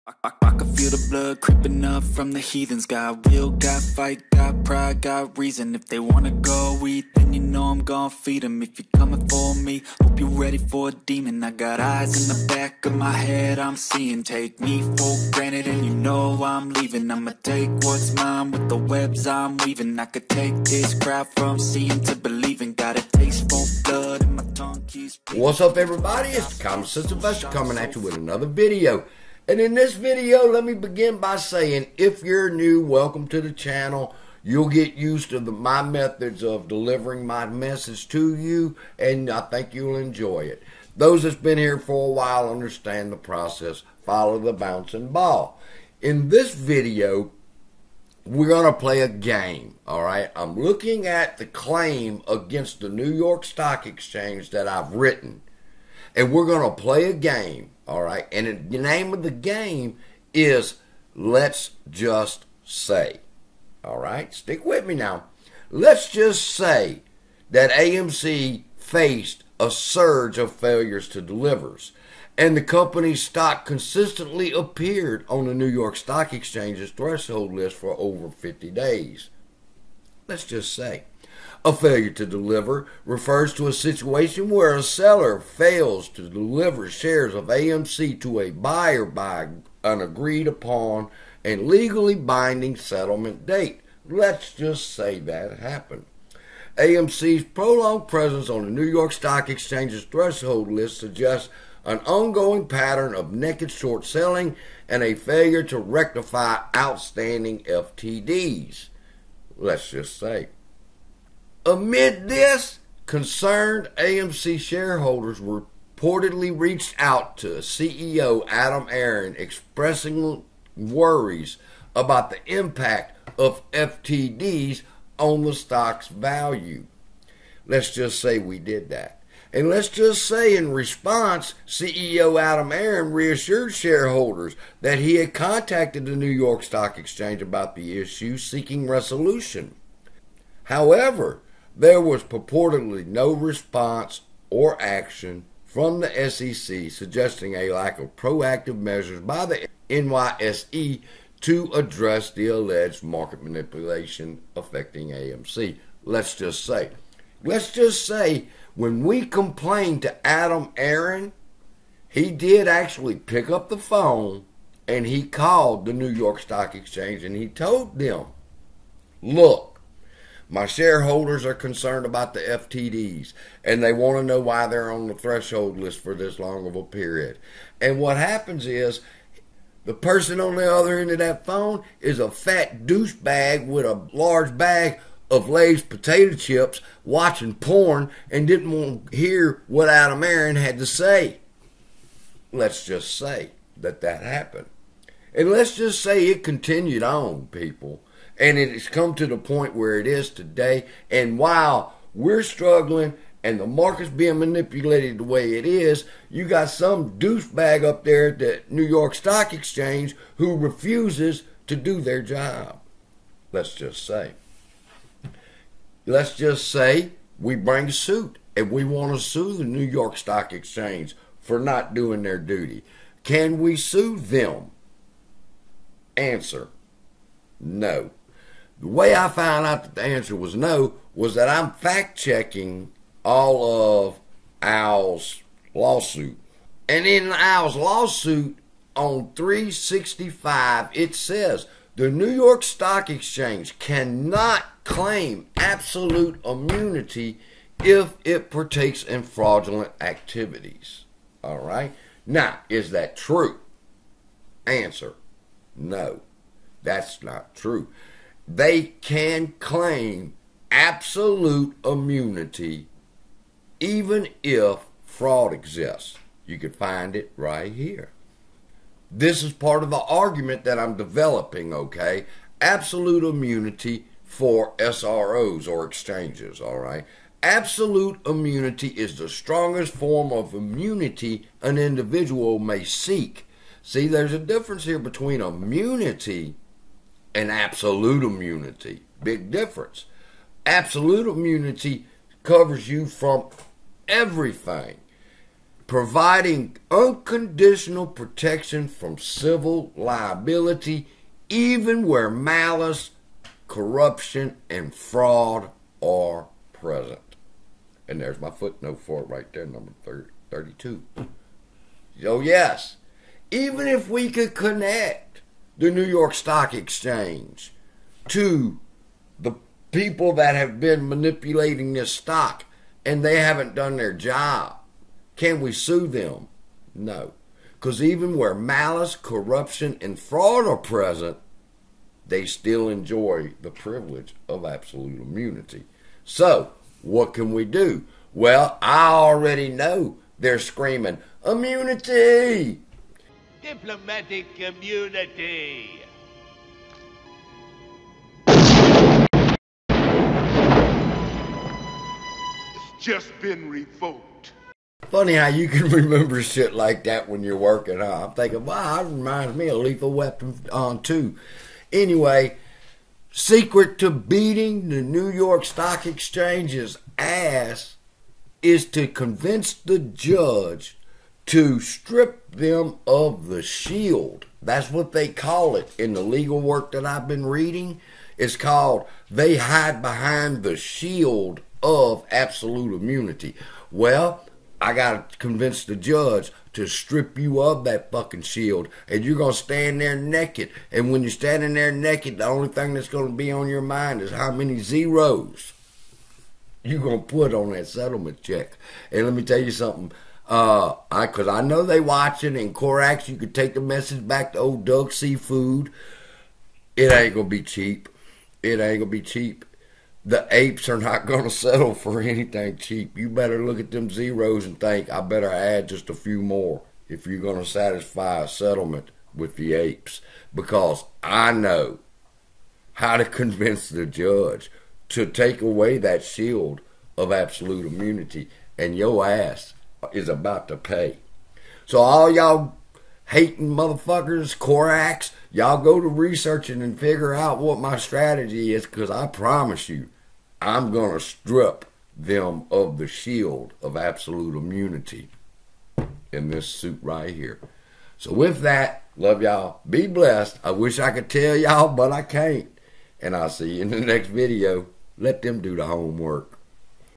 I can feel the blood creeping up from the heathens. Got will, got fight, got pride, got reason. If they wanna go eat, then you know I'm gon' feed them. If you're coming for me, hope you're ready for a demon. I got eyes in the back of my head, I'm seeing. Take me for granted and you know I'm leaving. I'ma take what's mine with the webs I'm weaving. I could take this crowd from seeing to believing. Got a taste for blood and my tongue keeps bleeding. What's up, everybody? It's the Common Sense Investor coming at you with another video. And in this video, let me begin by saying, if you're new, welcome to the channel. You'll get used to my methods of delivering my message to you, and I think you'll enjoy it. Those that's been here for a while understand the process. Follow the bouncing ball. In this video, we're going to play a game, all right? I'm looking at the claim against the New York Stock Exchange that I've written, and we're going to play a game. All right, and the name of the game is Let's Just Say. All right, stick with me now. Let's just say that AMC faced a surge of failures to deliver, and the company's stock consistently appeared on the New York Stock Exchange's threshold list for over 50 days. Let's just say. A failure to deliver refers to a situation where a seller fails to deliver shares of AMC to a buyer by an agreed upon and legally binding settlement date. Let's just say that happened. AMC's prolonged presence on the New York Stock Exchange's threshold list suggests an ongoing pattern of naked short selling and a failure to rectify outstanding FTDs. Let's just say. Amid this, concerned AMC shareholders reportedly reached out to CEO Adam Aron expressing worries about the impact of FTDs on the stock's value. Let's just say we did that. And let's just say in response, CEO Adam Aron reassured shareholders that he had contacted the New York Stock Exchange about the issue, seeking resolution. However, there was purportedly no response or action from the SEC, suggesting a lack of proactive measures by the NYSE to address the alleged market manipulation affecting AMC. Let's just say, when we complained to Adam Aron, he did actually pick up the phone and he called the New York Stock Exchange and he told them, look, my shareholders are concerned about the FTDs, and they want to know why they're on the threshold list for this long of a period. And what happens is, the person on the other end of that phone is a fat douchebag with a large bag of Lay's potato chips, watching porn, and didn't want to hear what Adam Aron had to say. Let's just say that happened. And let's just say it continued on, people. And it has come to the point where it is today. And while we're struggling and the market's being manipulated the way it is, you got some douchebag up there at the New York Stock Exchange who refuses to do their job. Let's just say we bring suit and we want to sue the New York Stock Exchange for not doing their duty. Can we sue them? Answer: no. The way I found out that the answer was no was that I'm fact-checking all of Al's lawsuit. And in Al's lawsuit on 365, it says the New York Stock Exchange cannot claim absolute immunity if it partakes in fraudulent activities. All right? Now, is that true? Answer: no, that's not true. They can claim absolute immunity even if fraud exists. You can find it right here. This is part of the argument that I'm developing, okay? Absolute immunity for SROs or exchanges, all right? Absolute immunity is the strongest form of immunity an individual may seek. See, there's a difference here between immunity and absolute immunity. Big difference. Absolute immunity covers you from everything. providing unconditional protection from civil liability, even where malice, corruption, and fraud are present. And there's my footnote for it right there, number 32. So yes, even if we could connect the New York Stock Exchange to the people that have been manipulating this stock and they haven't done their job, can we sue them? No. Because even where malice, corruption, and fraud are present, they still enjoy the privilege of absolute immunity. So, what can we do? Well, I already know they're screaming, immunity! Diplomatic immunity! It's just been revoked. Funny how you can remember shit like that when you're working, huh? I'm thinking, wow, that reminds me of Lethal Weapon 2. Anyway, secret to beating the New York Stock Exchange's ass is to convince the judge to strip them of the shield. That's what they call it in the legal work that I've been reading. It's called, they hide behind the shield of absolute immunity. Well, I got to convince the judge to strip you of that fucking shield, and you're going to stand there naked. And when you're standing there naked, the only thing that's going to be on your mind is how many zeros you're going to put on that settlement check. And let me tell you something, because I know they watching, and Corax, you could take the message back to old Doug Seafood. It ain't going to be cheap. It ain't going to be cheap. The apes are not going to settle for anything cheap. You better look at them zeros and think, I better add just a few more if you're going to satisfy a settlement with the apes. Because I know how to convince the judge to take away that shield of absolute immunity. And your ass is about to pay. So all y'all hating motherfuckers, Corax, y'all go to researching and figure out what my strategy is, because I promise you, I'm going to strip them of the shield of absolute immunity in this suit right here. So with that, love y'all. Be blessed. I wish I could tell y'all, but I can't. And I'll see you in the next video. Let them do the homework.